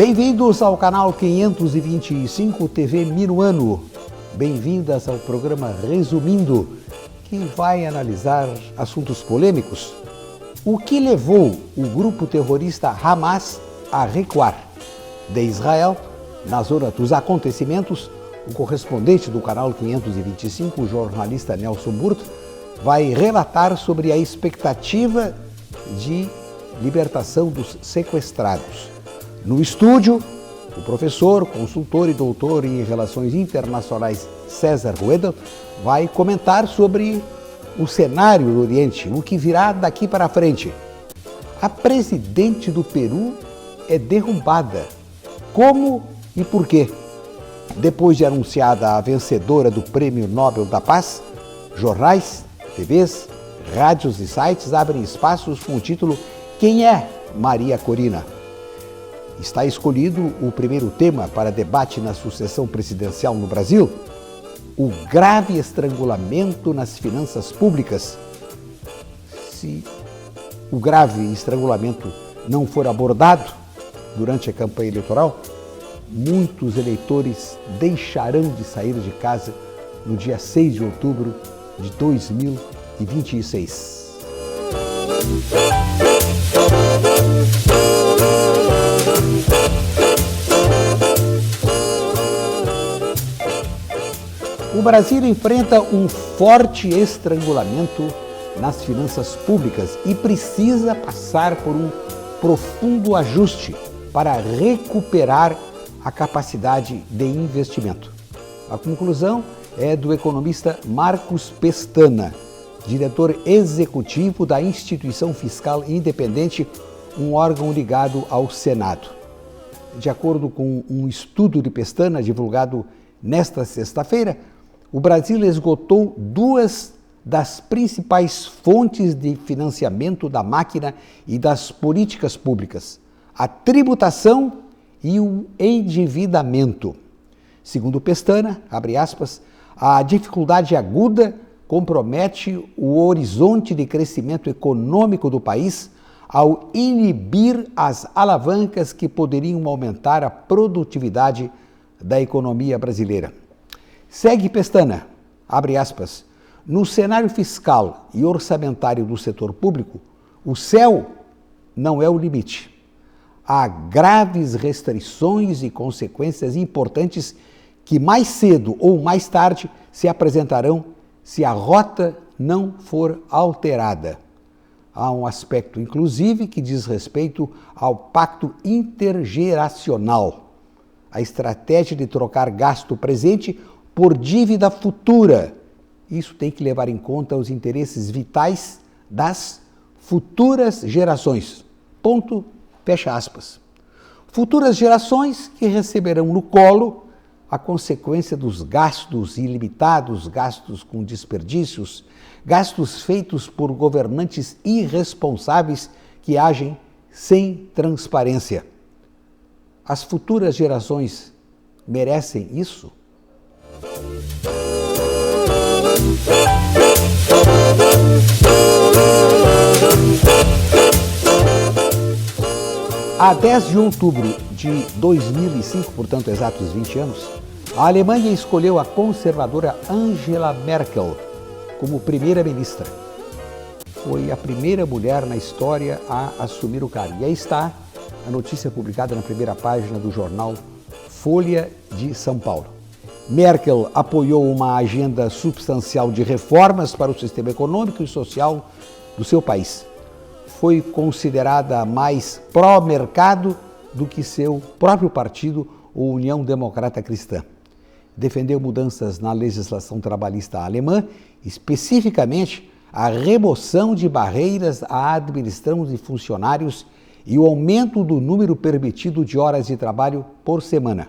Bem-vindos ao canal 525 TV Minuano. Bem-vindas ao programa Resumindo, que vai analisar assuntos polêmicos. O que levou o grupo terrorista Hamas a recuar? De Israel, na zona dos acontecimentos, o correspondente do canal 525, o jornalista Nelson Burto, vai relatar sobre a expectativa de libertação dos sequestrados. No estúdio, o professor, consultor e doutor em Relações Internacionais César Rueda vai comentar sobre o cenário do Oriente, o que virá daqui para frente. A presidente do Peru é derrubada. Como e por quê? Depois de anunciada a vencedora do Prêmio Nobel da Paz, jornais, TVs, rádios e sites abrem espaços com o título Quem é Maria Corina? Está escolhido o primeiro tema para debate na sucessão presidencial no Brasil, o grave estrangulamento nas finanças públicas. Se o grave estrangulamento não for abordado durante a campanha eleitoral, muitos eleitores deixarão de sair de casa no dia 6 de outubro de 2026. O Brasil enfrenta um forte estrangulamento nas finanças públicas e precisa passar por um profundo ajuste para recuperar a capacidade de investimento. A conclusão é do economista Marcos Pestana, diretor executivo da Instituição Fiscal Independente, um órgão ligado ao Senado. De acordo com um estudo de Pestana divulgado nesta sexta-feira, o Brasil esgotou duas das principais fontes de financiamento da máquina e das políticas públicas: a tributação e o endividamento. Segundo Pestana, abre aspas, a dificuldade aguda compromete o horizonte de crescimento econômico do país ao inibir as alavancas que poderiam aumentar a produtividade da economia brasileira. Segue Pestana, abre aspas, no cenário fiscal e orçamentário do setor público, o céu não é o limite. Há graves restrições e consequências importantes que mais cedo ou mais tarde se apresentarão se a rota não for alterada. Há um aspecto, inclusive, que diz respeito ao pacto intergeracional, a estratégia de trocar gasto presente por dívida futura. Isso tem que levar em conta os interesses vitais das futuras gerações. Ponto, fecha aspas. Futuras gerações que receberão no colo a consequência dos gastos ilimitados, gastos com desperdícios, gastos feitos por governantes irresponsáveis que agem sem transparência. As futuras gerações merecem isso? A 10 de outubro de 2005, portanto exatos 20 anos, a Alemanha escolheu a conservadora Angela Merkel como primeira-ministra. Foi a primeira mulher na história a assumir o cargo. E aí está a notícia publicada na primeira página do jornal Folha de São Paulo. Merkel apoiou uma agenda substancial de reformas para o sistema econômico e social do seu país. Foi considerada mais pró-mercado do que seu próprio partido, ou União Democrata Cristã. Defendeu mudanças na legislação trabalhista alemã, especificamente a remoção de barreiras à admissão de funcionários e o aumento do número permitido de horas de trabalho por semana.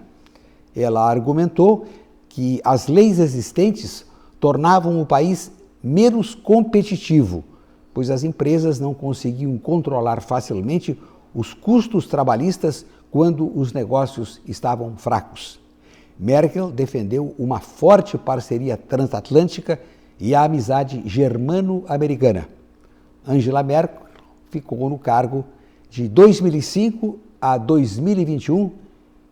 Ela argumentou que as leis existentes tornavam o país menos competitivo, pois as empresas não conseguiam controlar facilmente os custos trabalhistas quando os negócios estavam fracos. Merkel defendeu uma forte parceria transatlântica e a amizade germano-americana. Angela Merkel ficou no cargo de 2005 a 2021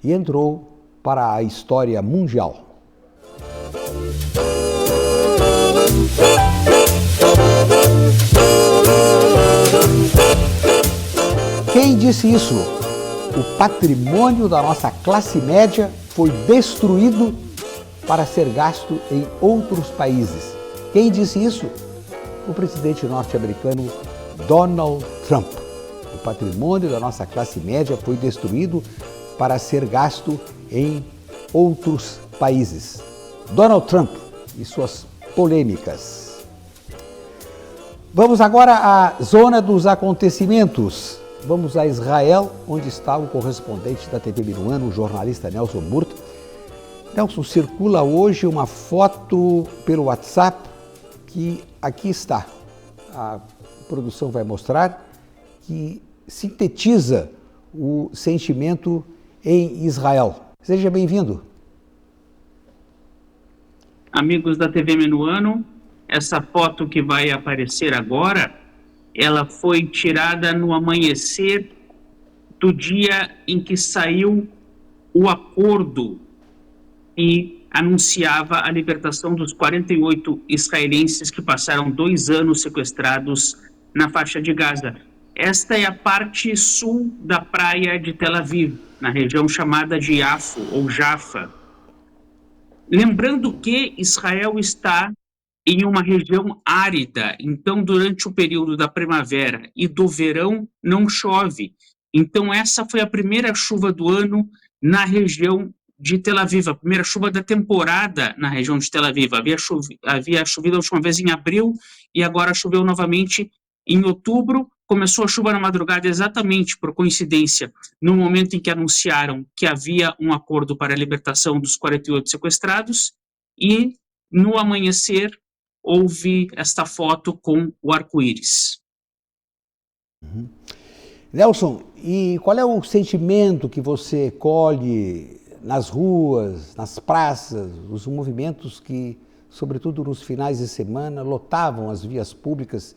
e entrou para a história mundial. Quem disse isso? O patrimônio da nossa classe média foi destruído para ser gasto em outros países. Quem disse isso? O presidente norte-americano Donald Trump. O patrimônio da nossa classe média foi destruído para ser gasto em outros países. Donald Trump e suas polêmicas. Vamos agora à zona dos acontecimentos. Vamos a Israel, onde está o correspondente da TV Minuano, o jornalista Nelson Murto. Nelson, circula hoje uma foto pelo WhatsApp que aqui está. A produção vai mostrar que sintetiza o sentimento em Israel. Seja bem-vindo. Amigos da TV Minuano, essa foto que vai aparecer agora, ela foi tirada no amanhecer do dia em que saiu o acordo e anunciava a libertação dos 48 israelenses que passaram 2 anos sequestrados na faixa de Gaza. Esta é a parte sul da praia de Tel Aviv, na região chamada de Yafo ou Jaffa. Lembrando que Israel está em uma região árida, então durante o período da primavera e do verão não chove. Então essa foi a primeira chuva do ano na região de Tel Aviv, a primeira chuva da temporada na região de Tel Aviv. Havia chovido a última vez em abril e agora choveu novamente em outubro. Começou a chuva na madrugada exatamente por coincidência, no momento em que anunciaram que havia um acordo para a libertação dos 48 sequestrados, e no amanhecer houve esta foto com o arco-íris. Nelson, e qual é o sentimento que você colhe nas ruas, nas praças, os movimentos que, sobretudo nos finais de semana, lotavam as vias públicas,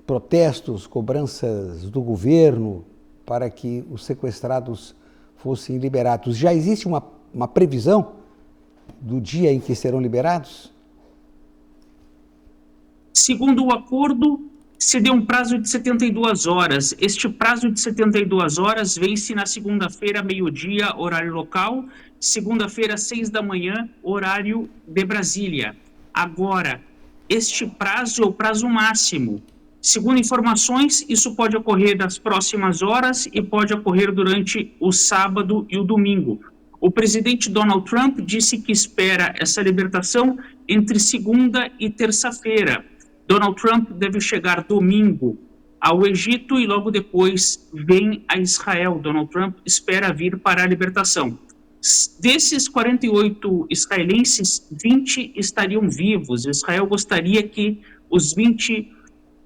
protestos, cobranças do governo para que os sequestrados fossem liberados? Já existe uma previsão do dia em que serão liberados? Segundo o acordo, se deu um prazo de 72 horas. Este prazo de 72 horas vence na segunda-feira, meio-dia, horário local, segunda-feira, 6 da manhã, horário de Brasília. Agora, este prazo é o prazo máximo. Segundo informações, isso pode ocorrer nas próximas horas e pode ocorrer durante o sábado e o domingo. O presidente Donald Trump disse que espera essa libertação entre segunda e terça-feira. Donald Trump deve chegar domingo ao Egito e logo depois vem a Israel. Donald Trump espera vir para a libertação. Desses 48 israelenses, 20 estariam vivos. Israel gostaria que os 20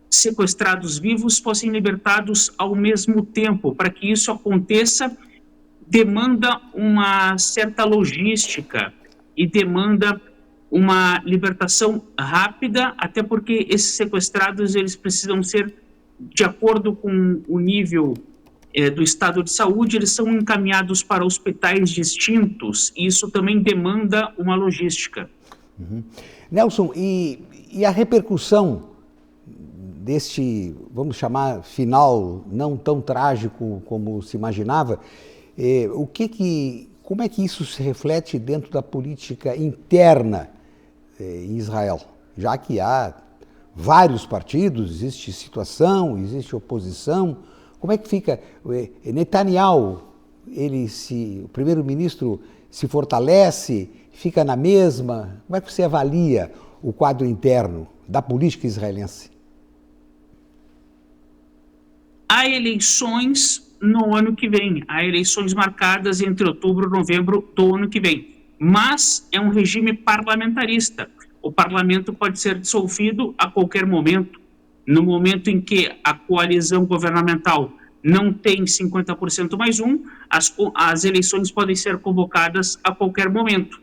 sequestrados vivos fossem libertados ao mesmo tempo. Para que isso aconteça, demanda uma certa logística e demanda uma libertação rápida, até porque esses sequestrados eles precisam ser, de acordo com o nível do estado de saúde, eles são encaminhados para hospitais distintos, e isso também demanda uma logística. Nelson, e a repercussão deste, vamos chamar, final não tão trágico como se imaginava, como é que isso se reflete dentro da política interna em Israel? Já que há vários partidos, existe situação, existe oposição, como é que fica? Netanyahu, o primeiro-ministro se fortalece, fica na mesma? Como é que você avalia o quadro interno da política israelense? Há eleições no ano que vem, há eleições marcadas entre outubro e novembro do ano que vem, mas é um regime parlamentarista. O parlamento pode ser dissolvido a qualquer momento. No momento em que a coalizão governamental não tem 50% mais um, as eleições podem ser convocadas a qualquer momento.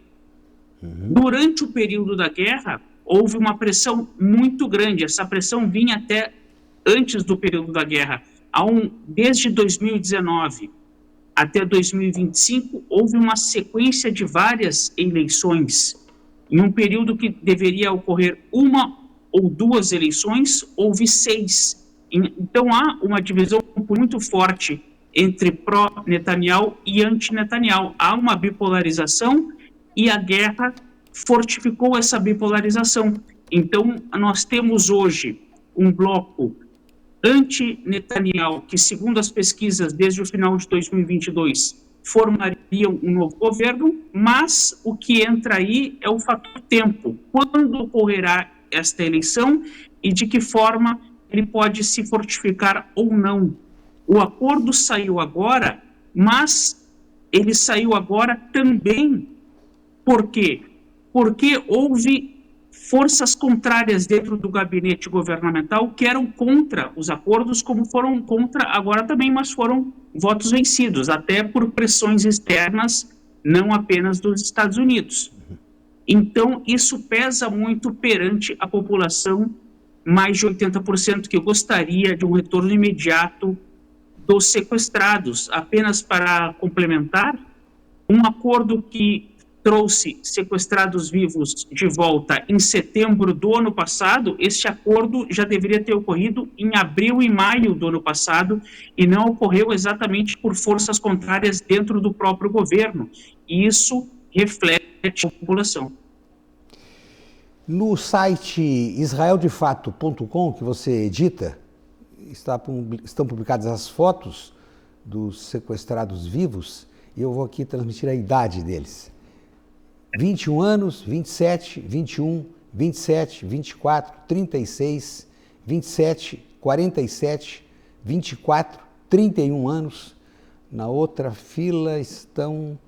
Durante o período da guerra, houve uma pressão muito grande. Essa pressão vinha até antes do período da guerra. Desde 2019, até 2025, houve uma sequência de várias eleições. Em um período que deveria ocorrer uma ou duas eleições, houve 6. Então há uma divisão muito forte entre pró-Netanyahu e anti-Netanyahu. Há uma bipolarização e a guerra fortificou essa bipolarização. Então nós temos hoje um bloco anti-Netanyahu, que segundo as pesquisas, desde o final de 2022, formariam um novo governo, mas o que entra aí é o fator tempo. Quando ocorrerá esta eleição e de que forma ele pode se fortificar ou não. O acordo saiu agora, mas ele saiu agora também. Por quê? Porque houve forças contrárias dentro do gabinete governamental que eram contra os acordos, como foram contra agora também, mas foram votos vencidos, até por pressões externas, não apenas dos Estados Unidos. Então, isso pesa muito perante a população, mais de 80% que gostaria de um retorno imediato dos sequestrados. Apenas para complementar, um acordo que trouxe sequestrados vivos de volta em setembro do ano passado, este acordo já deveria ter ocorrido em abril e maio do ano passado e não ocorreu exatamente por forças contrárias dentro do próprio governo. E isso reflete a população. No site israeldefato.com, que você edita, estão publicadas as fotos dos sequestrados vivos e eu vou aqui transmitir a idade deles. 21 anos, 27, 21, 27, 24, 36, 27, 47, 24, 31 anos. Na outra fila estão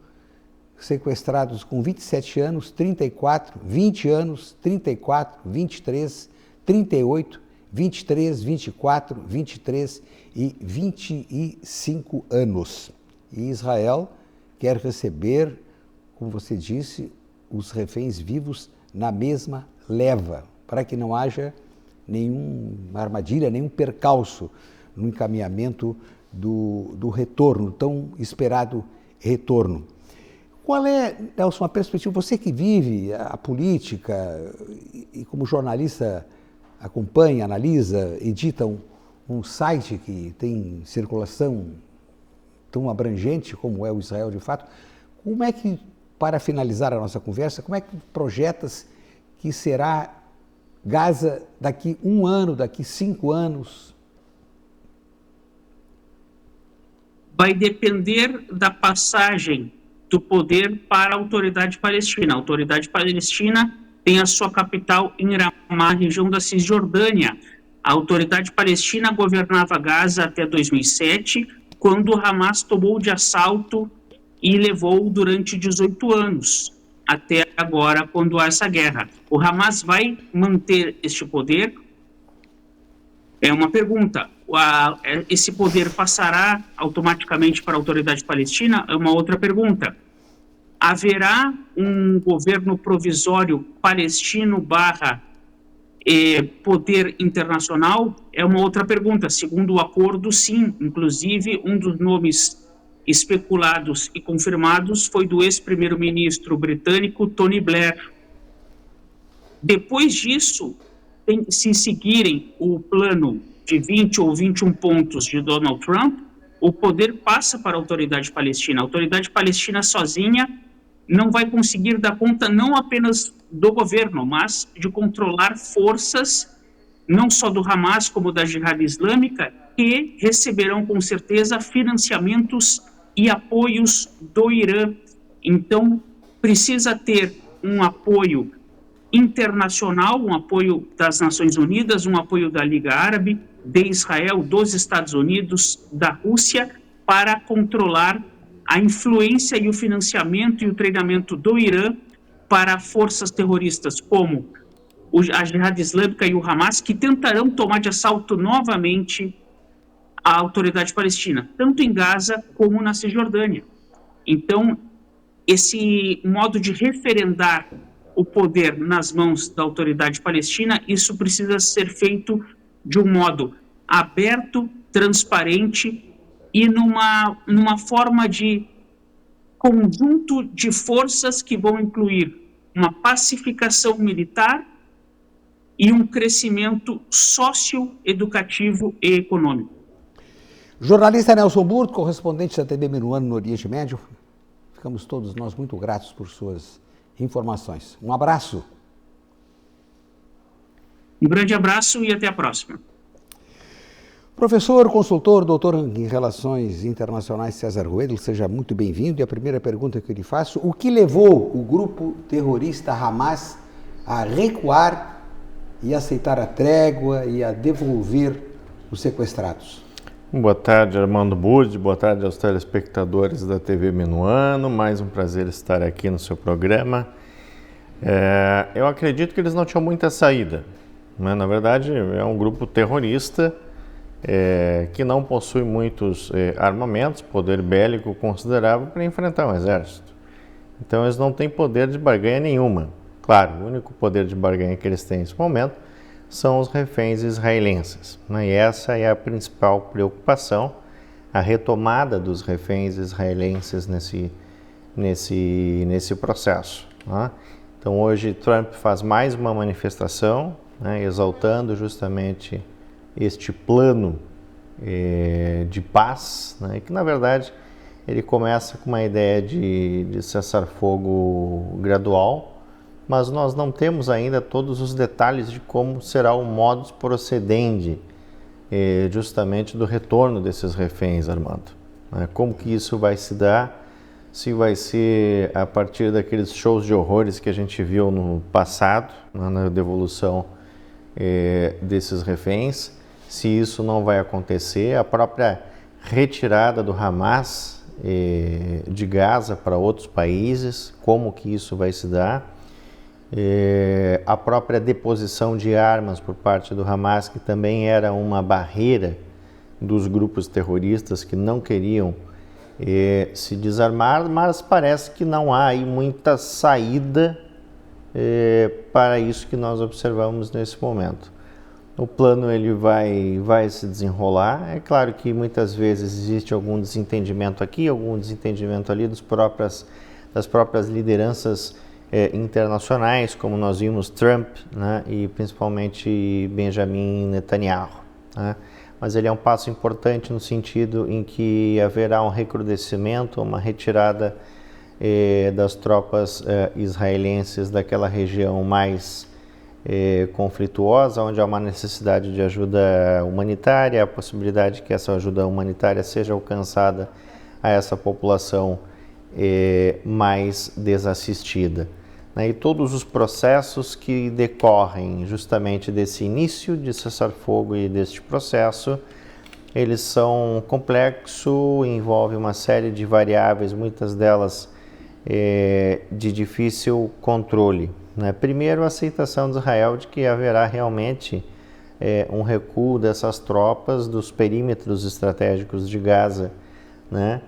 sequestrados com 27 anos, 34, 20 anos, 34, 23, 38, 23, 24, 23 e 25 anos. E Israel quer receber, como você disse, os reféns vivos na mesma leva, para que não haja nenhuma armadilha, nenhum percalço no encaminhamento do retorno, tão esperado retorno. Qual é, Nelson, a perspectiva, você que vive a política e como jornalista acompanha, analisa, edita um site que tem circulação tão abrangente como é o Israel de Fato, como é que, para finalizar a nossa conversa, como é que projetas que será Gaza daqui 1 ano, daqui 5 anos? Vai depender da passagem do poder para a autoridade palestina. A autoridade palestina tem a sua capital em Ramá, região da Cisjordânia. A autoridade palestina governava Gaza até 2007, quando o Hamas tomou de assalto e levou durante 18 anos, até agora, quando há essa guerra. O Hamas vai manter este poder? É uma pergunta. Esse poder passará automaticamente para a autoridade palestina? É uma outra pergunta. Haverá um governo provisório palestino poder internacional? É uma outra pergunta. Segundo o acordo, sim. Inclusive, um dos nomes especulados e confirmados foi do ex-primeiro-ministro britânico Tony Blair. Depois disso, se seguirem o plano de 20 ou 21 pontos de Donald Trump, o poder passa para a autoridade palestina. A autoridade palestina sozinha não vai conseguir dar conta não apenas do governo, mas de controlar forças, não só do Hamas, como da Jihad Islâmica, que receberão com certeza financiamentos e apoios do Irã. Então, precisa ter um apoio internacional, um apoio das Nações Unidas, um apoio da Liga Árabe, de Israel, dos Estados Unidos, da Rússia, para controlar a influência e o financiamento e o treinamento do Irã para forças terroristas como a Jihad Islâmica e o Hamas, que tentarão tomar de assalto novamente a autoridade palestina, tanto em Gaza como na Cisjordânia. Então, esse modo de referendar o poder nas mãos da autoridade palestina, isso precisa ser feito de um modo aberto, transparente e numa forma de conjunto de forças que vão incluir uma pacificação militar e um crescimento socioeducativo e econômico. Jornalista Nelson Burto, correspondente da TV Minuano no Oriente Médio, ficamos todos nós muito gratos por suas informações. Um abraço. Um grande abraço e até a próxima. Professor, consultor, doutor em Relações Internacionais César Ruedel, seja muito bem-vindo. E a primeira pergunta que eu lhe faço, o que levou o grupo terrorista Hamas a recuar e aceitar a trégua e a devolver os sequestrados? Boa tarde, Armando Burdi, boa tarde aos telespectadores da TV Minuano, mais um prazer estar aqui no seu programa. Eu acredito que eles não tinham muita saída, né? Na verdade, é um grupo terrorista que não possui muitos armamentos, poder bélico considerável para enfrentar um exército. Então eles não têm poder de barganha nenhuma. Claro, o único poder de barganha que eles têm nesse momento são os reféns israelenses, né? E essa é a principal preocupação, a retomada dos reféns israelenses nesse processo, né? Então hoje Trump faz mais uma manifestação, né, exaltando justamente este plano de paz, né, que na verdade ele começa com uma ideia de cessar-fogo gradual, mas nós não temos ainda todos os detalhes de como será o modus procedendi justamente do retorno desses reféns, Armando. Como que isso vai se dar, se vai ser a partir daqueles shows de horrores que a gente viu no passado, na devolução desses reféns, se isso não vai acontecer, a própria retirada do Hamas de Gaza para outros países, como que isso vai se dar, a própria deposição de armas por parte do Hamas, que também era uma barreira dos grupos terroristas que não queriam se desarmar, mas parece que não há aí muita saída para isso que nós observamos nesse momento. O plano ele vai se desenrolar. É claro que muitas vezes existe algum desentendimento aqui, algum desentendimento ali das próprias lideranças internacionais, como nós vimos Trump, né, e principalmente Benjamin Netanyahu, né? Mas ele é um passo importante no sentido em que haverá um recrudescimento, uma retirada das tropas israelenses daquela região mais conflituosa, onde há uma necessidade de ajuda humanitária, a possibilidade que essa ajuda humanitária seja alcançada a essa população mais desassistida, né? E todos os processos que decorrem justamente desse início de cessar-fogo e deste processo, eles são complexos, envolvem uma série de variáveis, muitas delas de difícil controle, né? Primeiro, a aceitação de Israel de que haverá realmente um recuo dessas tropas dos perímetros estratégicos de Gaza, né,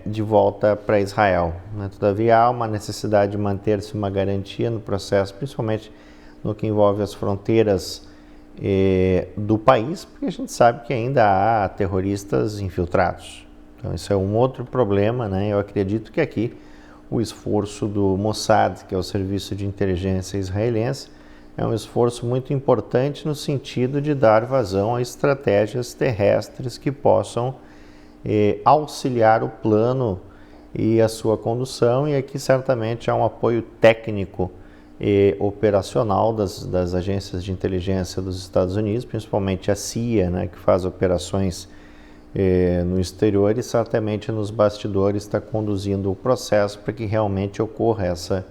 de volta para Israel, né? Todavia, há uma necessidade de manter-se uma garantia no processo, principalmente no que envolve as fronteiras do país, porque a gente sabe que ainda há terroristas infiltrados. Então, isso é um outro problema, né? Eu acredito que aqui o esforço do Mossad, que é o serviço de inteligência israelense, é um esforço muito importante no sentido de dar vazão a estratégias terrestres que possam auxiliar o plano e a sua condução, e aqui certamente há um apoio técnico e operacional das agências de inteligência dos Estados Unidos, principalmente a CIA, né, que faz operações no exterior, e certamente nos bastidores está conduzindo o processo para que realmente ocorra essa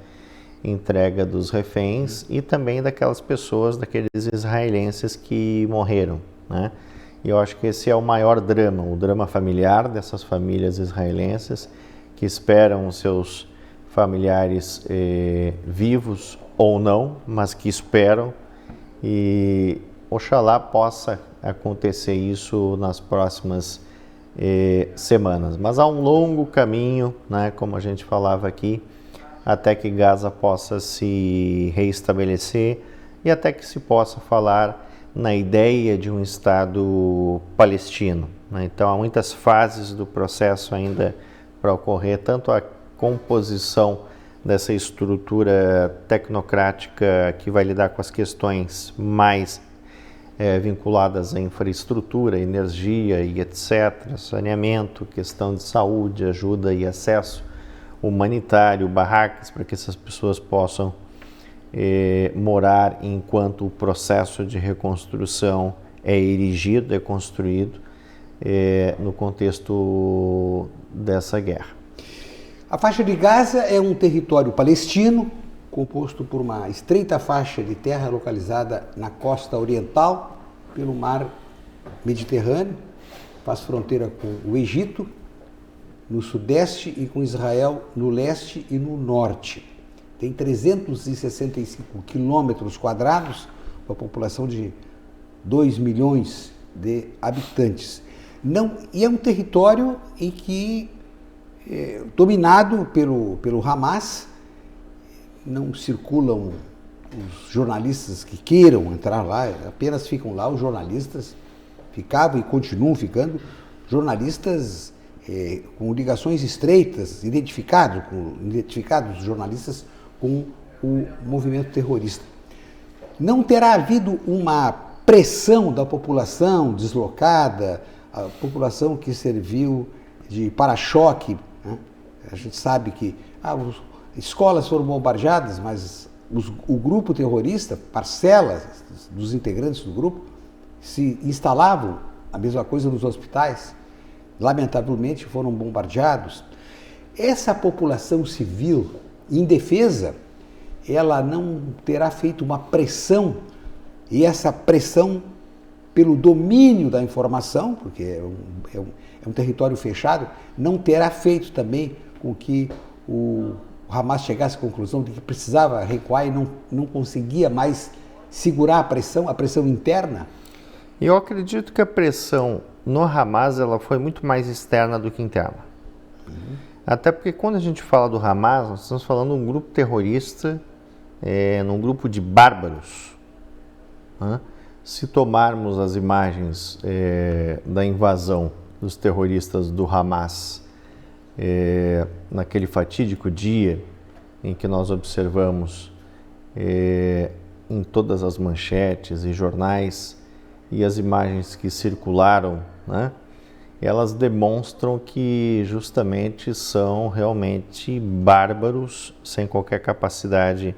entrega dos reféns e também daquelas pessoas, daqueles israelenses que morreram, né? E eu acho que esse é o maior drama, o drama familiar dessas famílias israelenses que esperam os seus familiares vivos ou não, mas que esperam, e oxalá possa acontecer isso nas próximas semanas. Mas há um longo caminho, né, como a gente falava aqui, até que Gaza possa se reestabelecer e até que se possa falar na ideia de um Estado palestino, né? Então, há muitas fases do processo ainda para ocorrer, tanto a composição dessa estrutura tecnocrática que vai lidar com as questões mais vinculadas à infraestrutura, energia e etc., saneamento, questão de saúde, ajuda e acesso humanitário, barracas para que essas pessoas possam morar enquanto o processo de reconstrução é erigido, é construído no contexto dessa guerra. A faixa de Gaza é um território palestino composto por uma estreita faixa de terra localizada na costa oriental pelo mar Mediterrâneo, faz fronteira com o Egito no sudeste e com Israel no leste e no norte. Tem 365 quilômetros quadrados, com a população de 2 milhões de habitantes. E é um território em que dominado pelo Hamas. Não circulam os jornalistas que queiram entrar lá, apenas ficam lá os jornalistas, ficavam e continuam ficando, jornalistas com ligações estreitas, identificados jornalistas com o movimento terrorista. Não terá havido uma pressão da população deslocada, a população que serviu de para-choque, né? A gente sabe que escolas foram bombardeadas, mas o grupo terrorista, parcelas dos integrantes do grupo, se instalavam, a mesma coisa nos hospitais, lamentavelmente foram bombardeados. Essa população civil indefesa, ela não terá feito uma pressão, e essa pressão pelo domínio da informação, porque é um território fechado, não terá feito também com que o Hamas chegasse à conclusão de que precisava recuar e não conseguia mais segurar a pressão interna? Eu acredito que a pressão no Hamas ela foi muito mais externa do que interna. Até porque quando a gente fala do Hamas, nós estamos falando de um grupo terrorista, num grupo de bárbaros. Né? Se tomarmos as imagens da invasão dos terroristas do Hamas, naquele fatídico dia em que nós observamos em todas as manchetes e jornais e as imagens que circularam, né, elas demonstram que justamente são realmente bárbaros, sem qualquer capacidade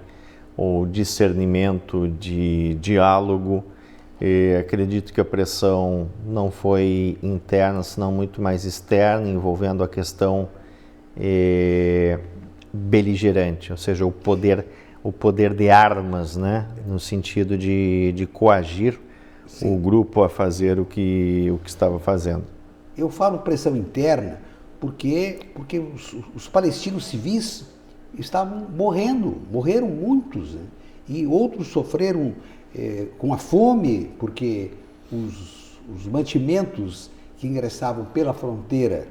ou discernimento de diálogo. Acredito que a pressão não foi interna, senão muito mais externa, envolvendo a questão beligerante, ou seja, o poder de armas, né? No sentido de coagir Sim. o grupo a fazer o que estava fazendo. Eu falo pressão interna porque os palestinos civis estavam morreram muitos, né? E outros sofreram com a fome, porque os mantimentos que ingressavam pela fronteira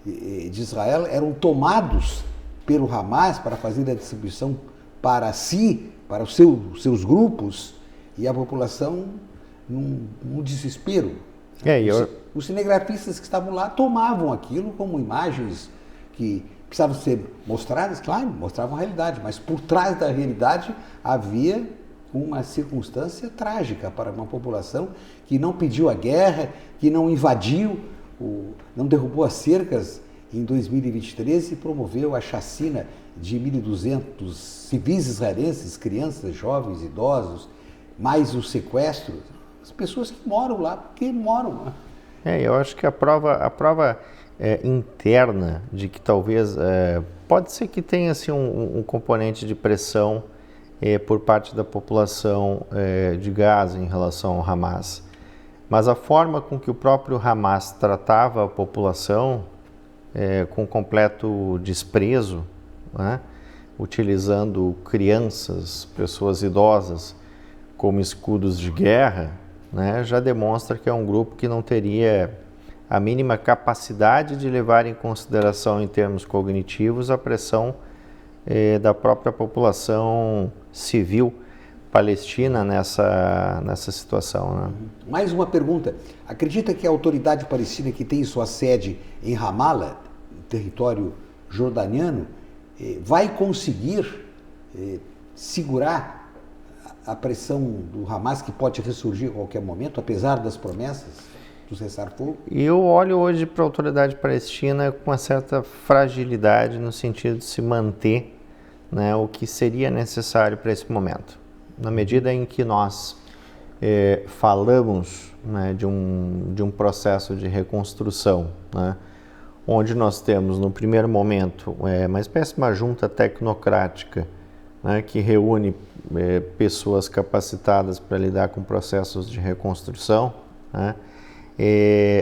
de Israel eram tomados pelo Hamas para fazer a distribuição para si, para os seus grupos, e a população num desespero. Os cinegrafistas que estavam lá tomavam aquilo como imagens que precisavam ser mostradas, claro, mostravam a realidade, mas por trás da realidade havia uma circunstância trágica para uma população que não pediu a guerra, que não invadiu, não derrubou as cercas em 2023 e promoveu a chacina de 1.200 civis israelenses, crianças, jovens, idosos, mais o sequestro, as pessoas que moram lá, porque moram lá. Eu acho que a prova interna de que talvez, pode ser que tenha assim, um componente de pressão por parte da população de Gaza em relação ao Hamas. Mas a forma com que o próprio Hamas tratava a população, com completo desprezo, né? Utilizando crianças, pessoas idosas como escudos de guerra, né? Já demonstra que é um grupo que não teria a mínima capacidade de levar em consideração em termos cognitivos a pressão da própria população civil Palestina nessa situação, né? Mais uma pergunta. Acredita que a autoridade palestina, que tem sua sede em Ramallah, território jordaniano, vai conseguir segurar a pressão do Hamas, que pode ressurgir a qualquer momento, apesar das promessas do cessar-fogo? Eu olho hoje para a autoridade palestina com uma certa fragilidade no sentido de se manter, né, o que seria necessário para esse momento. Na medida em que nós falamos, né, de um processo de reconstrução, né, onde nós temos no primeiro momento uma espécie de uma junta tecnocrática, né, que reúne pessoas capacitadas para lidar com processos de reconstrução, né,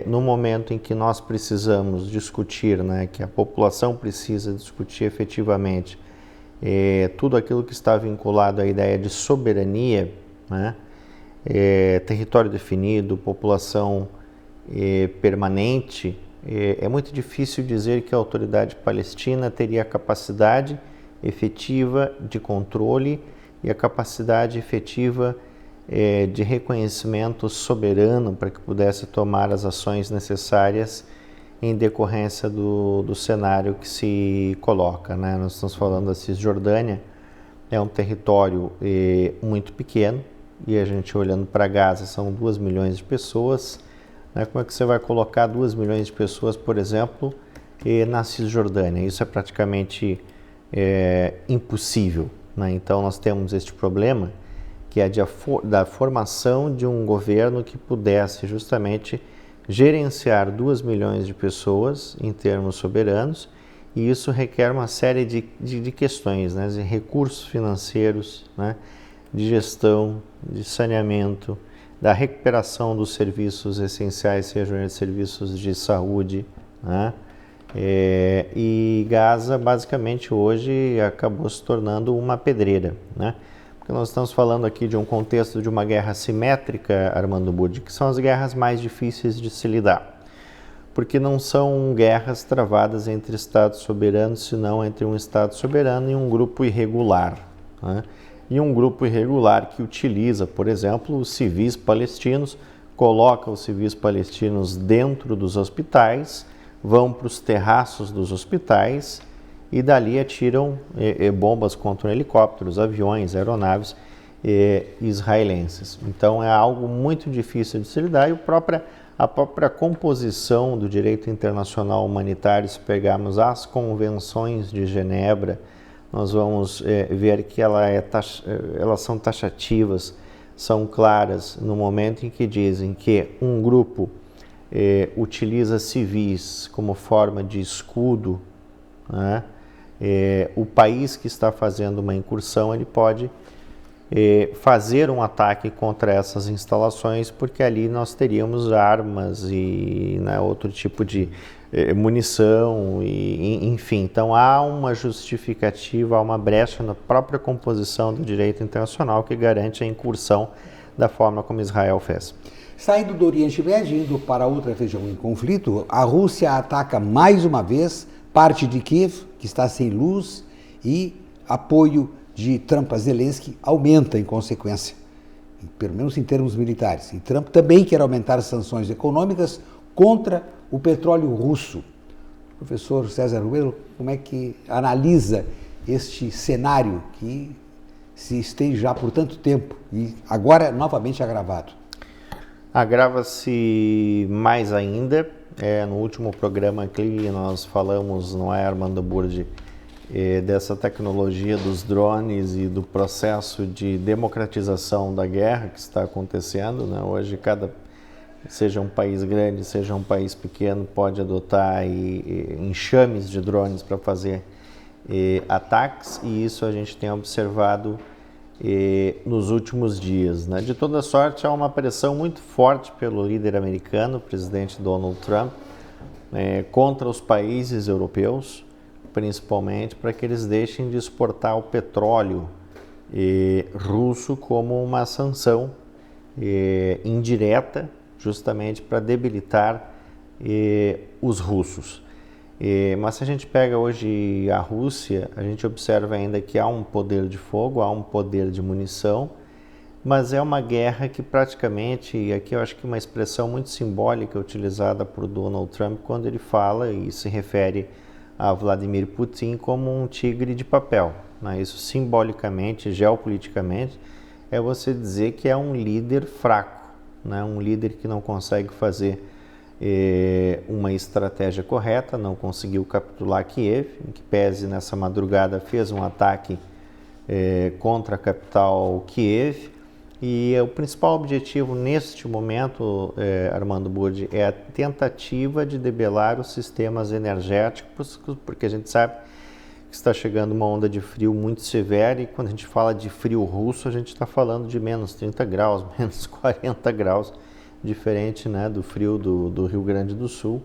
no momento em que nós precisamos discutir, né, que a população precisa discutir efetivamente tudo aquilo que está vinculado à ideia de soberania, né, território definido, população permanente, é muito difícil dizer que a autoridade palestina teria a capacidade efetiva de controle e a capacidade efetiva de reconhecimento soberano para que pudesse tomar as ações necessárias em decorrência do cenário que se coloca, né? Nós estamos falando da Cisjordânia, é um território muito pequeno, e a gente olhando para Gaza são 2 milhões de pessoas, né? Como é que você vai colocar 2 milhões de pessoas, por exemplo, na Cisjordânia? Isso é praticamente impossível, né? Então nós temos este problema, que é da formação de um governo que pudesse justamente gerenciar 2 milhões de pessoas em termos soberanos, e isso requer uma série de questões, né, de recursos financeiros, né, de gestão, de saneamento, da recuperação dos serviços essenciais, sejam serviços de saúde, né, e Gaza basicamente hoje acabou se tornando uma pedreira, né? Porque nós estamos falando aqui de um contexto de uma guerra simétrica, Armando Burdi, que são as guerras mais difíceis de se lidar, porque não são guerras travadas entre estados soberanos, senão entre um estado soberano e um grupo irregular, né? E um grupo irregular que utiliza, por exemplo, os civis palestinos, coloca os civis palestinos dentro dos hospitais, vão para os terraços dos hospitais e dali atiram bombas contra helicópteros, aviões, aeronaves israelenses. Então é algo muito difícil de se lidar, e a própria composição do direito internacional humanitário, se pegarmos as convenções de Genebra, nós vamos ver que elas são taxativas, são claras no momento em que dizem que um grupo utiliza civis como forma de escudo, né? O país que está fazendo uma incursão, ele pode fazer um ataque contra essas instalações, porque ali nós teríamos armas e, né, outro tipo de munição, enfim. Então há uma justificativa, há uma brecha na própria composição do direito internacional que garante a incursão da forma como Israel fez. Saindo do Oriente Médio, indo para outra região em conflito, a Rússia ataca mais uma vez parte de Kiev, que está sem luz, e apoio de Trump a Zelensky aumenta em consequência, pelo menos em termos militares. E Trump também quer aumentar as sanções econômicas contra o petróleo russo. Professor César Ruelo, como é que analisa este cenário que se estende já por tanto tempo e agora novamente agravado? Agrava-se mais ainda. No último programa aqui nós falamos, não é, Armando Burdi, dessa tecnologia dos drones e do processo de democratização da guerra que está acontecendo, né? Hoje seja um país grande, seja um país pequeno, pode adotar enxames de drones para fazer ataques, e isso a gente tem observado nos últimos dias, né? De toda sorte, há uma pressão muito forte pelo líder americano, o presidente Donald Trump, contra os países europeus, principalmente para que eles deixem de exportar o petróleo russo como uma sanção indireta, justamente para debilitar os russos. Mas se a gente pega hoje a Rússia, a gente observa ainda que há um poder de fogo, há um poder de munição, mas é uma guerra que praticamente, e aqui eu acho que uma expressão muito simbólica utilizada por Donald Trump quando ele fala e se refere a Vladimir Putin como um tigre de papel, né? Isso simbolicamente, geopoliticamente, é você dizer que é um líder fraco, né? Um líder que não consegue fazer uma estratégia correta, não conseguiu capitular Kiev, em que pese nessa madrugada fez um ataque contra a capital Kiev, e o principal objetivo neste momento, Armando Burdi, é a tentativa de debelar os sistemas energéticos, porque a gente sabe que está chegando uma onda de frio muito severa, e quando a gente fala de frio russo, a gente está falando de menos 30 graus, menos 40 graus, diferente, né, do frio do Rio Grande do Sul.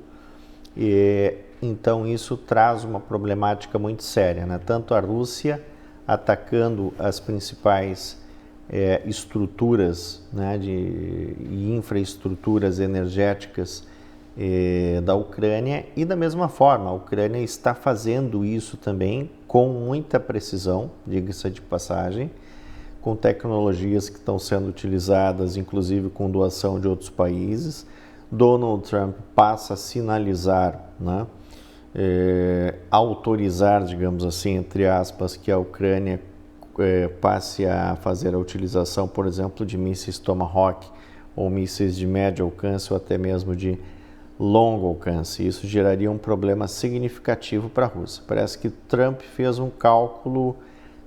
E então isso traz uma problemática muito séria, né? Tanto a Rússia atacando as principais estruturas, né, e infraestruturas energéticas da Ucrânia, e da mesma forma a Ucrânia está fazendo isso também com muita precisão, diga-se de passagem, com tecnologias que estão sendo utilizadas, inclusive com doação de outros países. Donald Trump passa a sinalizar, né, autorizar, digamos assim, entre aspas, que a Ucrânia passe a fazer a utilização, por exemplo, de mísseis Tomahawk, ou mísseis de médio alcance, ou até mesmo de longo alcance. Isso geraria um problema significativo para a Rússia. Parece que Trump fez um cálculo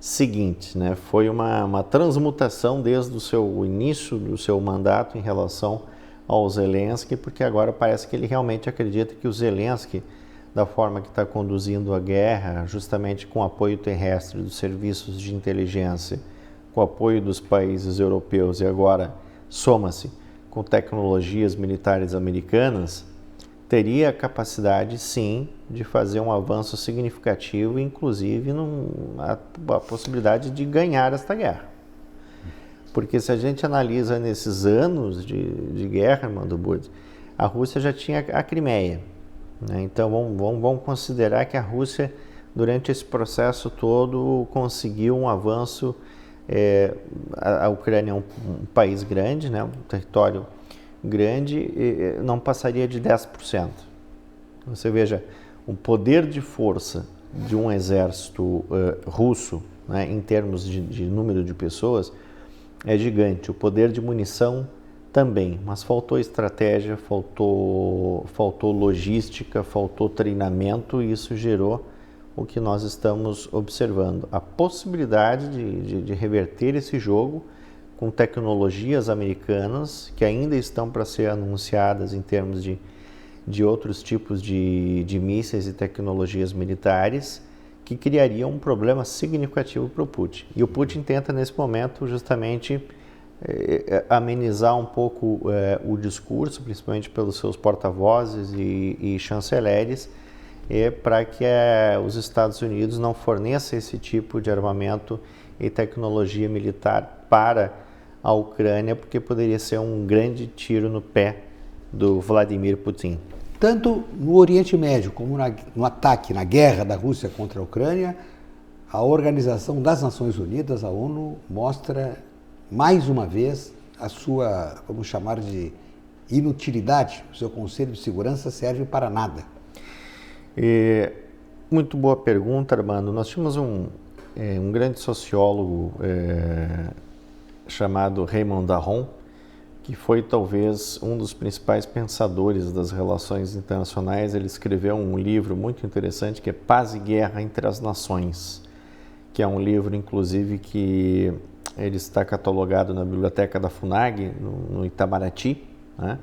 seguinte, né? Foi uma transmutação desde o seu início do seu mandato em relação ao Zelensky, porque agora parece que ele realmente acredita que o Zelensky, da forma que está conduzindo a guerra, justamente com apoio terrestre dos serviços de inteligência, com apoio dos países europeus, e agora soma-se com tecnologias militares americanas, teria a capacidade, sim, de fazer um avanço significativo, inclusive a possibilidade de ganhar esta guerra. Porque se a gente analisa nesses anos de guerra, Armando Burdi, a Rússia já tinha a Crimeia, né? Então vamos considerar que a Rússia, durante esse processo todo, conseguiu um avanço. A Ucrânia é um país grande, né? Um território grande, não passaria de 10%. Você veja, o poder de força de um exército russo, né, em termos de número de pessoas, é gigante. O poder de munição também, mas faltou estratégia, faltou logística, faltou treinamento, e isso gerou o que nós estamos observando. A possibilidade de reverter esse jogo com tecnologias americanas que ainda estão para ser anunciadas em termos de outros tipos de mísseis e tecnologias militares, que criariam um problema significativo para o Putin. E o Putin tenta, nesse momento, justamente amenizar um pouco o discurso, principalmente pelos seus porta-vozes e chanceleres, para que os Estados Unidos não forneçam esse tipo de armamento e tecnologia militar para a Ucrânia, porque poderia ser um grande tiro no pé do Vladimir Putin. Tanto no Oriente Médio como no ataque, na guerra da Rússia contra a Ucrânia, a Organização das Nações Unidas, a ONU, mostra mais uma vez a sua, vamos chamar de inutilidade. O seu Conselho de Segurança serve para nada. Muito boa pergunta, Armando. Nós tínhamos um grande sociólogo chamado Raymond Aron, que foi talvez um dos principais pensadores das relações internacionais. Ele escreveu um livro muito interessante que é Paz e Guerra entre as Nações, que é um livro, inclusive, que ele está catalogado na biblioteca da FUNAG, no Itamaraty, né?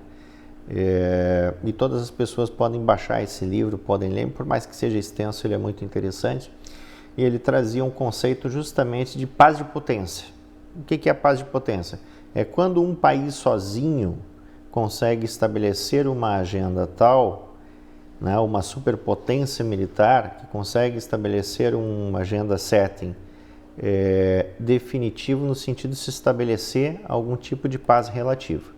E todas as pessoas podem baixar esse livro, podem ler, por mais que seja extenso, ele é muito interessante. E ele trazia um conceito justamente de paz de potência. O que é a paz de potência? É quando um país sozinho consegue estabelecer uma agenda tal, né, uma superpotência militar, que consegue estabelecer uma agenda setting definitivo, no sentido de se estabelecer algum tipo de paz relativa,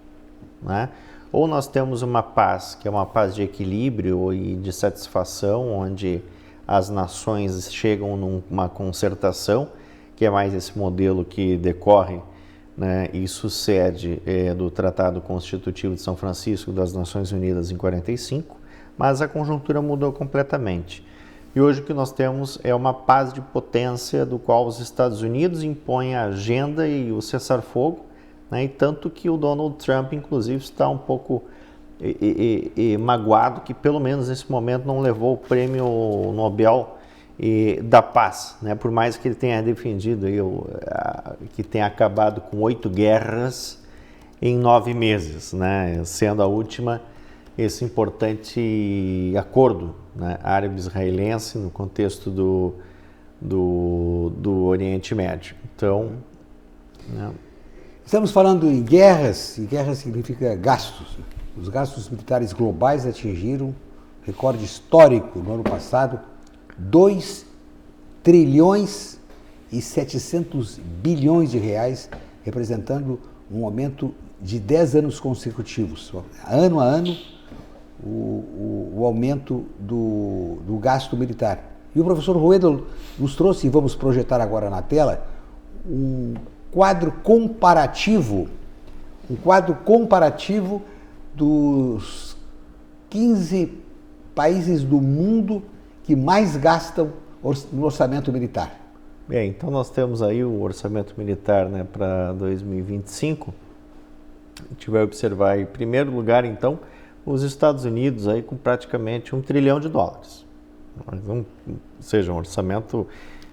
né? Ou nós temos uma paz que é uma paz de equilíbrio e de satisfação, onde as nações chegam numa concertação, que é mais esse modelo que decorre né, e sucede do Tratado Constitutivo de São Francisco das Nações Unidas em 45, mas a conjuntura mudou completamente. E hoje o que nós temos é uma paz de potência do qual os Estados Unidos impõem a agenda e o cessar-fogo, né, e tanto que o Donald Trump, inclusive, está um pouco magoado que, pelo menos nesse momento, não levou o prêmio Nobel da Paz, né, por mais que ele tenha defendido que tenha acabado com 8 guerras em 9 meses, né, sendo a última esse importante acordo, né, árabe-israelense no contexto do Oriente Médio. Então, né, estamos falando em guerras, e guerra significa gastos. Os gastos militares globais atingiram recorde histórico no ano passado, 2 trilhões e 700 bilhões de reais, representando um aumento de 10 anos consecutivos. Ano a ano, o aumento do gasto militar. E o professor Rueda nos trouxe, e vamos projetar agora na tela, um quadro comparativo dos 15 países do mundo que mais gastam no orçamento militar. Então nós temos aí o orçamento militar, né, para 2025. A gente vai observar em primeiro lugar, então, os Estados Unidos aí com praticamente $1 trilhão. Ou seja, um orçamento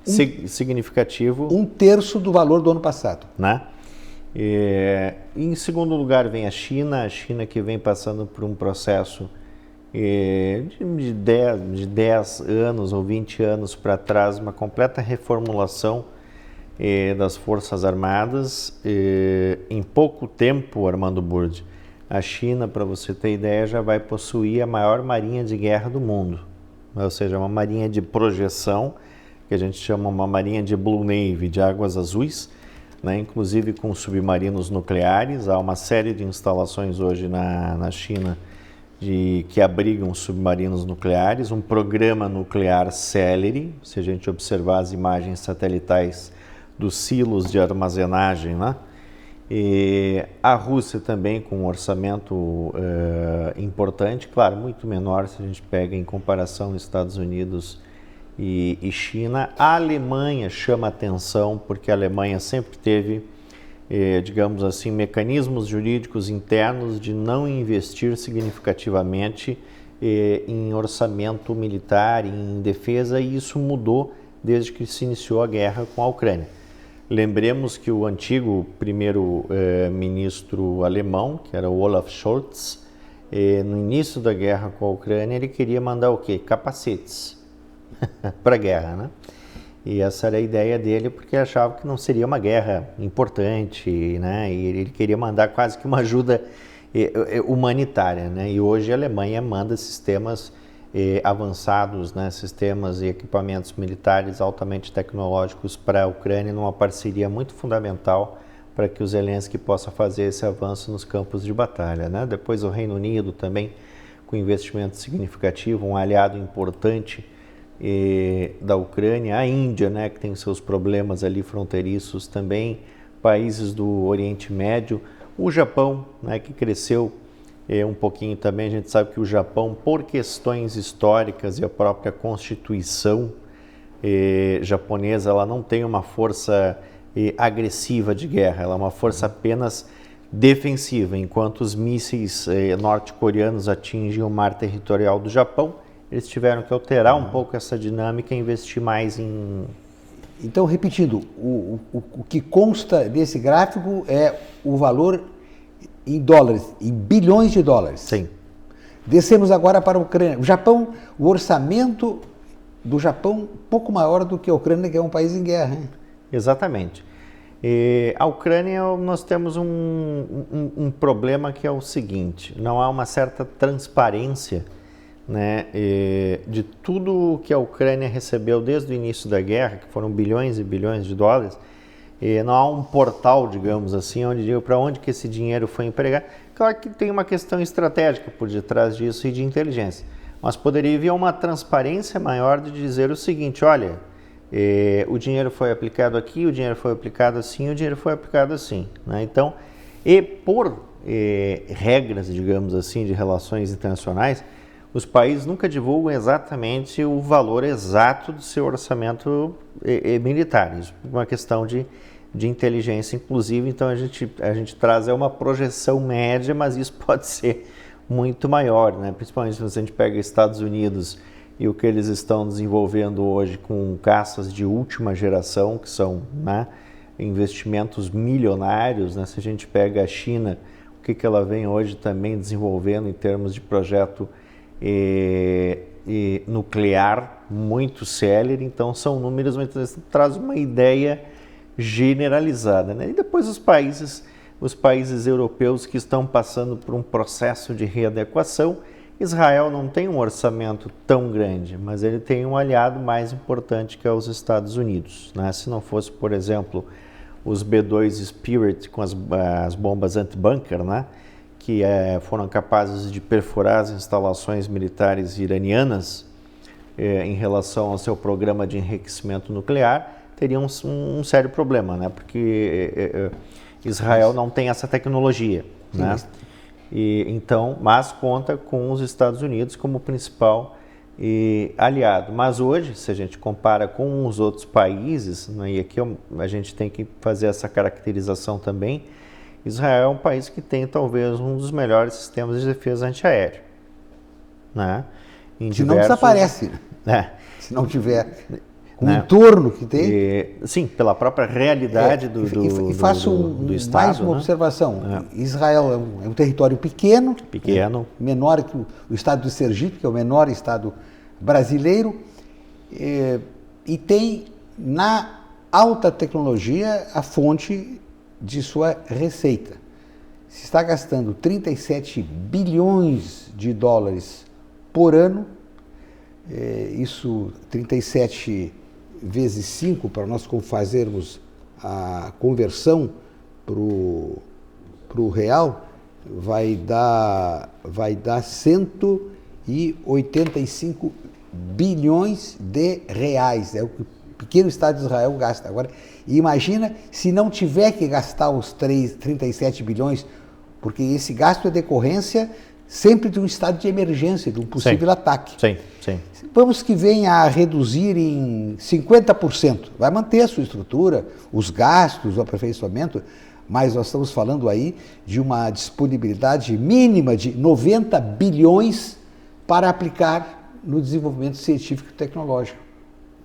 significativo. 1/3 do valor do ano passado. Né? Em segundo lugar vem a China que vem passando por um processo de 10 anos ou 20 anos para trás, uma completa reformulação das Forças Armadas. Em pouco tempo, Armando Burdi, a China, para você ter ideia, já vai possuir a maior marinha de guerra do mundo, ou seja, uma marinha de projeção, que a gente chama uma marinha de Blue Navy, de águas azuis, né, inclusive com submarinos nucleares. Há uma série de instalações hoje na China que abrigam submarinos nucleares, um programa nuclear célere, se a gente observar as imagens satelitais dos silos de armazenagem, né? E a Rússia também com um orçamento importante, claro, muito menor se a gente pega em comparação Estados Unidos e China. A Alemanha chama atenção porque a Alemanha sempre teve, digamos assim, mecanismos jurídicos internos de não investir significativamente em orçamento militar, em defesa, e isso mudou desde que se iniciou a guerra com a Ucrânia. Lembremos que o antigo primeiro-ministro alemão, que era o Olaf Scholz, no início da guerra com a Ucrânia, ele queria mandar o quê? Capacetes para a guerra, né? E essa era a ideia dele, porque achava que não seria uma guerra importante, né? E ele queria mandar quase que uma ajuda humanitária, né? E hoje a Alemanha manda sistemas avançados, né? Sistemas e equipamentos militares altamente tecnológicos para a Ucrânia, numa parceria muito fundamental para que o Zelensky possa fazer esse avanço nos campos de batalha, né? Depois o Reino Unido também, com investimento significativo, um aliado importante da Ucrânia, a Índia, né, que tem seus problemas ali fronteiriços também, países do Oriente Médio, o Japão, né, que cresceu um pouquinho também. A gente sabe que o Japão, por questões históricas e a própria constituição japonesa, ela não tem uma força agressiva de guerra, ela é uma força apenas defensiva. Enquanto os mísseis norte-coreanos atingem o mar territorial do Japão, eles tiveram que alterar um pouco essa dinâmica e investir mais em... Então, repetindo, o que consta desse gráfico é o valor em dólares, em bilhões de dólares. Sim. Descemos agora para a Ucrânia. O Japão, o orçamento do Japão, pouco maior do que a Ucrânia, que é um país em guerra, hein? Exatamente. A Ucrânia, nós temos um problema que é o seguinte: não há uma certa transparência, né, de tudo que a Ucrânia recebeu desde o início da guerra, que foram bilhões e bilhões de dólares. Não há um portal, digamos assim, onde diga para onde que esse dinheiro foi empregado. Claro que tem uma questão estratégica por detrás disso e de inteligência, mas poderia haver uma transparência maior de dizer o seguinte: olha, o dinheiro foi aplicado aqui, o dinheiro foi aplicado assim, o dinheiro foi aplicado assim, né? Então, e por regras, digamos assim, de relações internacionais, os países nunca divulgam exatamente o valor exato do seu orçamento militar. Isso é uma questão de inteligência, inclusive, então a gente traz uma projeção média, mas isso pode ser muito maior, né? Principalmente se a gente pega Estados Unidos e o que eles estão desenvolvendo hoje com caças de última geração, que são, né, investimentos milionários, né? Se a gente pega a China, o que ela vem hoje também desenvolvendo em termos de projeto nuclear muito célere, então são números que trazem uma ideia generalizada, né? E depois os países europeus que estão passando por um processo de readequação. Israel não tem um orçamento tão grande, mas ele tem um aliado mais importante que é os Estados Unidos, né? Se não fosse, por exemplo, os B-2 Spirit com as bombas anti-bunker, né, que foram capazes de perfurar as instalações militares iranianas em relação ao seu programa de enriquecimento nuclear, teria um sério problema, né, porque Israel não tem essa tecnologia, né? Então, mas conta com os Estados Unidos como principal aliado. Mas hoje, se a gente compara com os outros países, né, e aqui a gente tem que fazer essa caracterização também, Israel é um país que tem talvez um dos melhores sistemas de defesa antiaérea, né? Se não desaparece, né? Se não tiver com o entorno que tem. Sim, pela própria realidade do Estado. Mais uma observação. Israel é um território pequeno. Menor que o estado de Sergipe, que é o menor estado brasileiro, e tem na alta tecnologia a fonte de sua receita. Se está gastando 37 bilhões de dólares por ano, isso 37 vezes 5, para nós fazermos a conversão para o real, vai dar 185 bilhões de reais. É o que o pequeno Estado de Israel gasta. Agora, imagina se não tiver que gastar os 37 bilhões, porque esse gasto é decorrência sempre de um estado de emergência, de um possível ataque. Sim. Vamos que venha a reduzir em 50%. Vai manter a sua estrutura, os gastos, o aperfeiçoamento, mas nós estamos falando aí de uma disponibilidade mínima de 90 bilhões para aplicar no desenvolvimento científico e tecnológico.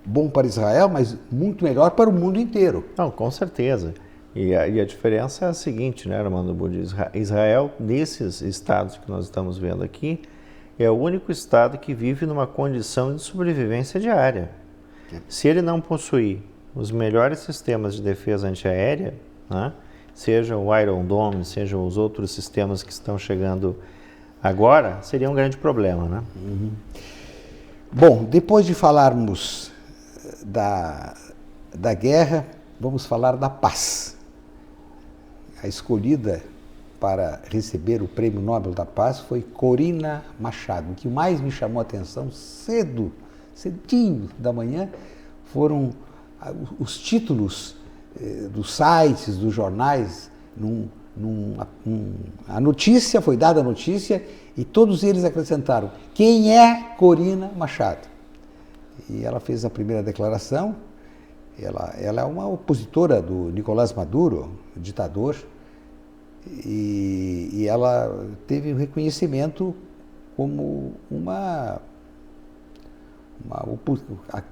Bom para Israel, mas muito melhor para o mundo inteiro. Não, com certeza. E a diferença é a seguinte, né, Armando Budi? Israel, nesses estados que nós estamos vendo aqui, é o único estado que vive numa condição de sobrevivência diária. Se ele não possuir os melhores sistemas de defesa antiaérea, né, seja o Iron Dome, seja os outros sistemas que estão chegando agora, seria um grande problema, né? Bom, depois de falarmos da guerra, vamos falar da paz. A escolhida para receber o Prêmio Nobel da Paz foi Corina Machado. O que mais me chamou a atenção cedinho da manhã, foram os títulos dos sites, dos jornais. A notícia, foi dada a notícia, e todos eles acrescentaram: quem é Corina Machado? E ela fez a primeira declaração. Ela é uma opositora do Nicolás Maduro, ditador, e ela teve um reconhecimento como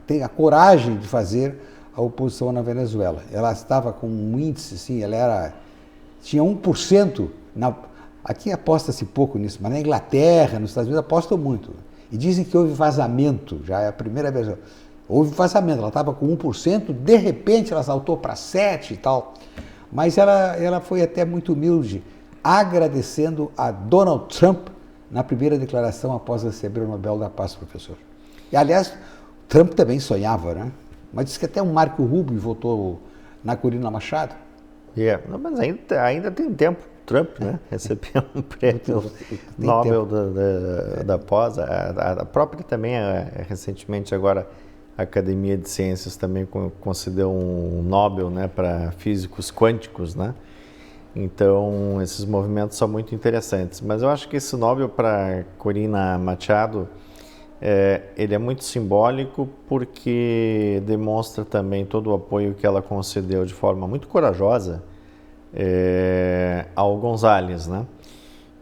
tem a coragem de fazer a oposição na Venezuela. Ela estava com um índice, assim, tinha 1%, aqui aposta-se pouco nisso, mas na Inglaterra, nos Estados Unidos apostam muito. E dizem que houve vazamento, já é a primeira vez. Houve vazamento, ela estava com 1%, de repente ela saltou para 7% e tal. Mas ela foi até muito humilde, agradecendo a Donald Trump na primeira declaração após receber o Nobel da Paz, professor. E, aliás, Trump também sonhava, né? Mas disse que até um Marco Rubio votou na Corina Machado. Mas ainda tem tempo, Trump, né? Receber um prêmio Nobel da Paz. A própria também, recentemente agora, Academia de Ciências também concedeu um Nobel, né, para físicos quânticos, né? Então, esses movimentos são muito interessantes. Mas eu acho que esse Nobel para Corina Machado, ele é muito simbólico porque demonstra também todo o apoio que ela concedeu de forma muito corajosa ao González, né?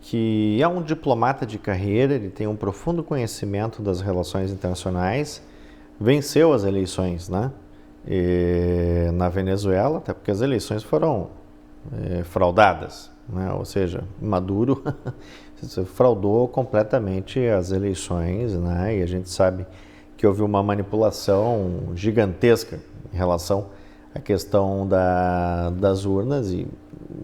Que é um diplomata de carreira, ele tem um profundo conhecimento das relações internacionais, venceu as eleições, né? Na Venezuela, até porque as eleições foram fraudadas, né? Ou seja, Maduro fraudou completamente as eleições, né? E a gente sabe que houve uma manipulação gigantesca em relação à questão das urnas, e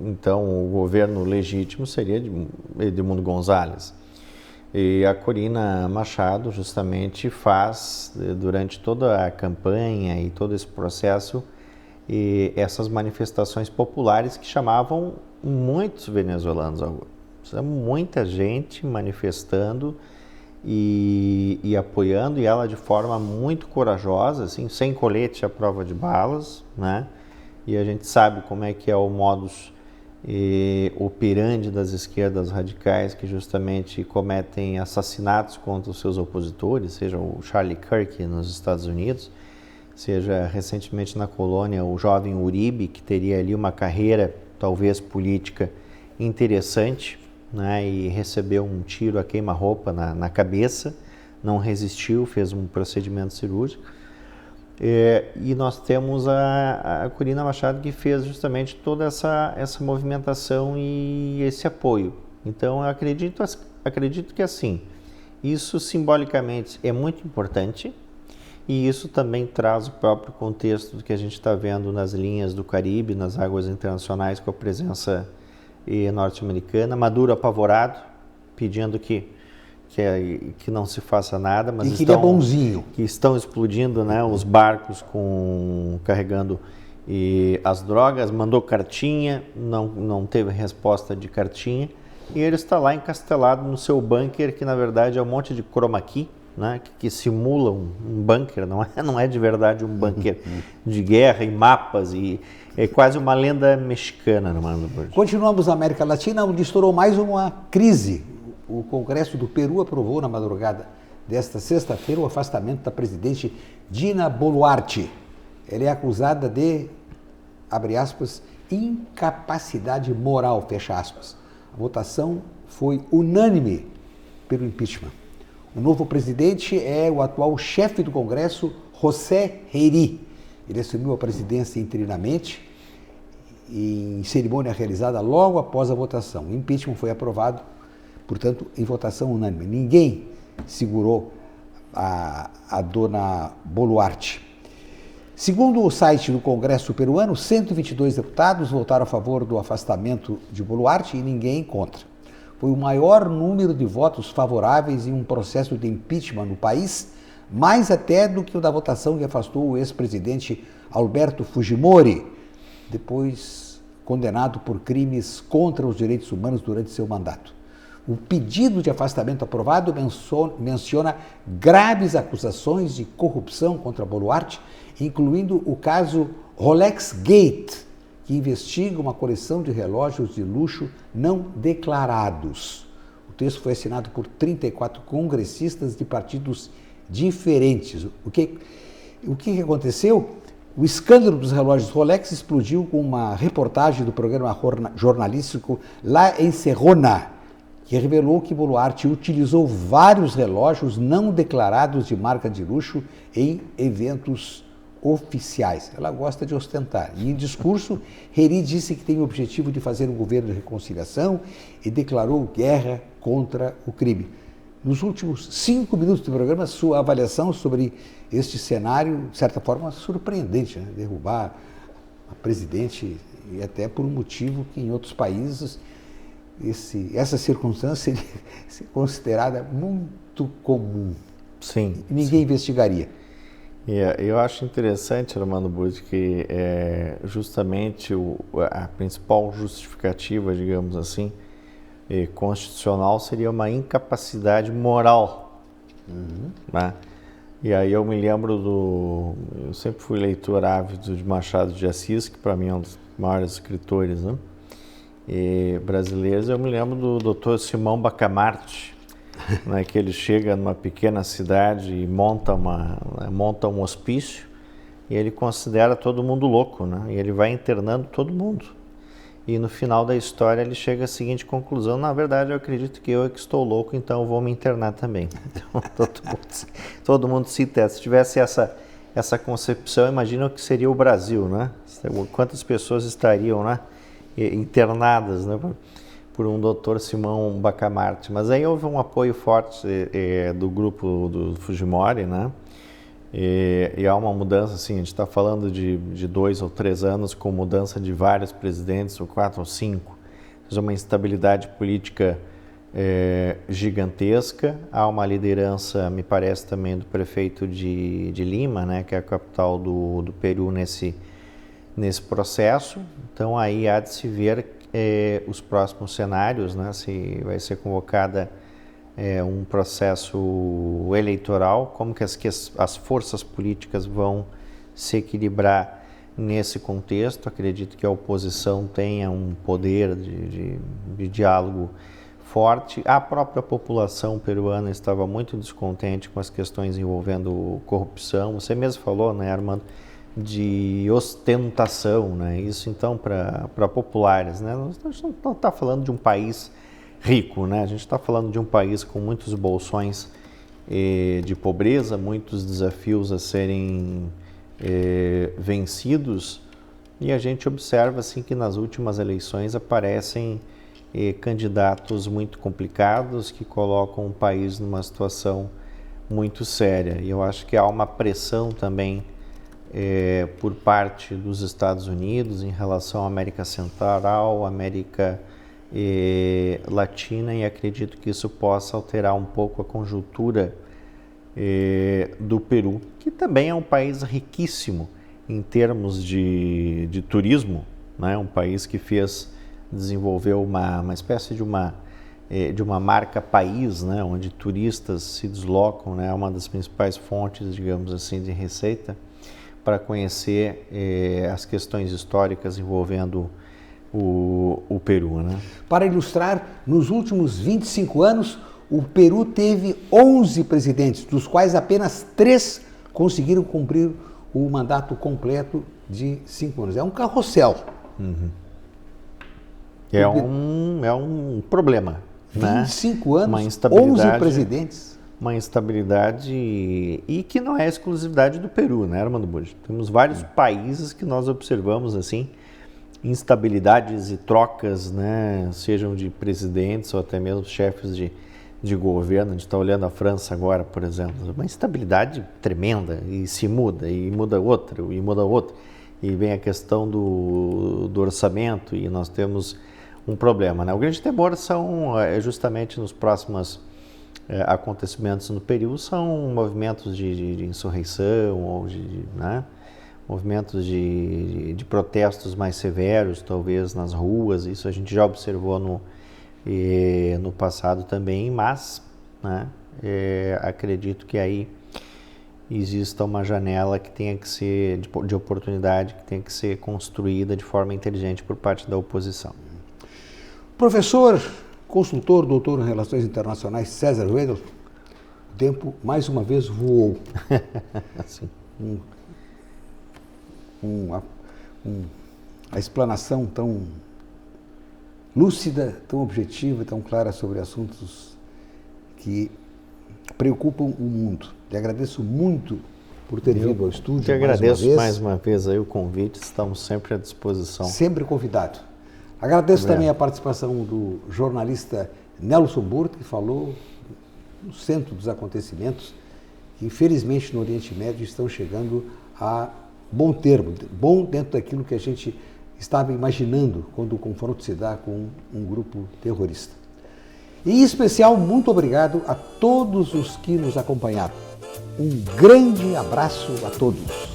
então o governo legítimo seria de Edmundo González. E a Corina Machado justamente faz, durante toda a campanha e todo esse processo, essas manifestações populares que chamavam muitos venezuelanos à rua. Muita gente manifestando e apoiando, e ela de forma muito corajosa, assim, sem colete à prova de balas, né? E a gente sabe como é que é o modus operandi das esquerdas radicais, que justamente cometem assassinatos contra os seus opositores, seja o Charlie Kirk nos Estados Unidos, seja recentemente na colônia o jovem Uribe, que teria ali uma carreira talvez política interessante, né, e recebeu um tiro a queima-roupa na cabeça, não resistiu, fez um procedimento cirúrgico. E nós temos a Corina Machado, que fez justamente toda essa movimentação e esse apoio. Então, eu acredito que assim, isso simbolicamente é muito importante, e isso também traz o próprio contexto do que a gente está vendo nas linhas do Caribe, nas águas internacionais, com a presença norte-americana. Maduro apavorado, pedindo que não se faça nada, mas que estão explodindo, né, os barcos carregando as drogas. Mandou cartinha, não teve resposta de cartinha, e ele está lá encastelado no seu bunker, que na verdade é um monte de chroma key, né, que simula um bunker, não é de verdade um bunker de guerra, e mapas, e é quase uma lenda mexicana, Armando Burdi. Continuamos na América Latina, onde estourou mais uma crise. O Congresso do Peru aprovou na madrugada desta sexta-feira o afastamento da presidente Dina Boluarte. Ela é acusada de, abre aspas, incapacidade moral, fecha aspas. A votação foi unânime pelo impeachment. O novo presidente é o atual chefe do Congresso, José Herri. Ele assumiu a presidência interinamente em cerimônia realizada logo após a votação. O impeachment foi aprovado, portanto, em votação unânime. Ninguém segurou a dona Boluarte. Segundo o site do Congresso peruano, 122 deputados votaram a favor do afastamento de Boluarte e ninguém contra. Foi o maior número de votos favoráveis em um processo de impeachment no país, mais até do que o da votação que afastou o ex-presidente Alberto Fujimori, depois condenado por crimes contra os direitos humanos durante seu mandato. O pedido de afastamento aprovado menciona graves acusações de corrupção contra Boluarte, incluindo o caso Rolex Gate, que investiga uma coleção de relógios de luxo não declarados. O texto foi assinado por 34 congressistas de partidos diferentes. O que aconteceu? O escândalo dos relógios Rolex explodiu com uma reportagem do programa jornalístico La Encerrona, que revelou que Boluarte utilizou vários relógios não declarados de marca de luxo em eventos oficiais. Ela gosta de ostentar. E em discurso, Herri disse que tem o objetivo de fazer um governo de reconciliação e declarou guerra contra o crime. Nos últimos 5 minutos do programa, sua avaliação sobre este cenário, de certa forma, surpreendente, né? Derrubar a presidente, e até por um motivo que em outros países essa circunstância seria considerada muito comum. Sim. Ninguém investigaria. Eu acho interessante, Armando Burdi, que justamente a principal justificativa, digamos assim, constitucional seria uma incapacidade moral, né? E aí eu me lembro eu sempre fui leitor ávido de Machado de Assis, que para mim é um dos maiores escritores, né? Brasileiros. Eu me lembro do Dr. Simão Bacamarte, né, que ele chega numa pequena cidade e monta um hospício e ele considera todo mundo louco, né? E ele vai internando todo mundo. E no final da história ele chega à seguinte conclusão: na verdade eu acredito que eu é que estou louco, então eu vou me internar também. Então todo mundo se interna. Se tivesse essa concepção, imagina o que seria o Brasil, né? Quantas pessoas estariam, né, internadas, né, por um Dr. Simão Bacamarte. Mas aí houve um apoio forte do grupo do Fujimori, né? E há uma mudança, assim, a gente está falando de 2 ou 3 anos com mudança de vários presidentes, ou 4 ou 5. Ou uma instabilidade política gigantesca. Há uma liderança, me parece, também do prefeito de Lima, né, que é a capital do Peru nesse processo. Então aí há de se ver os próximos cenários, né, se vai ser convocada um processo eleitoral, como que as forças políticas vão se equilibrar nesse contexto. Acredito que a oposição tenha um poder de diálogo forte. A própria população peruana estava muito descontente com as questões envolvendo corrupção. Você mesmo falou, né, Armando, de ostentação, né? Isso então para populares, né? A gente não está falando de um país rico, né? A gente está falando de um país com muitos bolsões de pobreza, muitos desafios a serem vencidos, e a gente observa assim que nas últimas eleições aparecem candidatos muito complicados que colocam o país numa situação muito séria. E eu acho que há uma pressão também por parte dos Estados Unidos em relação à América Central, América Latina, e acredito que isso possa alterar um pouco a conjuntura do Peru, que também é um país riquíssimo em termos de turismo, né? Um país que desenvolveu uma espécie de uma marca país, né? Onde turistas se deslocam, né? É uma das principais fontes, digamos assim, de receita para conhecer as questões históricas envolvendo o Peru, né? Para ilustrar, nos últimos 25 anos, o Peru teve 11 presidentes, dos quais apenas 3 conseguiram cumprir o mandato completo de 5 anos. É um carrossel. Uhum. É um problema. 25 né? anos, 11 presidentes. Uma instabilidade e que não é exclusividade do Peru, né, Armando Buja? Temos vários países que nós observamos assim instabilidades e trocas, né, sejam de presidentes ou até mesmo chefes de governo. A gente está olhando a França agora, por exemplo, uma instabilidade tremenda, e se muda, e muda outra, e muda outra, e vem a questão do orçamento, e nós temos um problema, né? O grande temor são justamente nos próximos acontecimentos no Peru, são movimentos de insurreição, ou né? Movimentos de protestos mais severos, talvez nas ruas. Isso a gente já observou no passado também, mas, né, acredito que aí exista uma janela que tenha que ser de oportunidade, que tenha que ser construída de forma inteligente por parte da oposição. Professor, consultor, doutor em Relações Internacionais, César Wedel, o tempo mais uma vez voou. Assim. A explanação tão lúcida, tão objetiva, tão clara sobre assuntos que preocupam o mundo. Lhe agradeço muito por ter vindo ao estúdio. Te agradeço mais uma vez aí o convite, estamos sempre à disposição. Sempre convidado. Agradeço também a participação do jornalista Nelson Burto, que falou no centro dos acontecimentos, que infelizmente no Oriente Médio estão chegando a bom termo, bom dentro daquilo que a gente estava imaginando quando o confronto se dá com um grupo terrorista. E, em especial, muito obrigado a todos os que nos acompanharam. Um grande abraço a todos.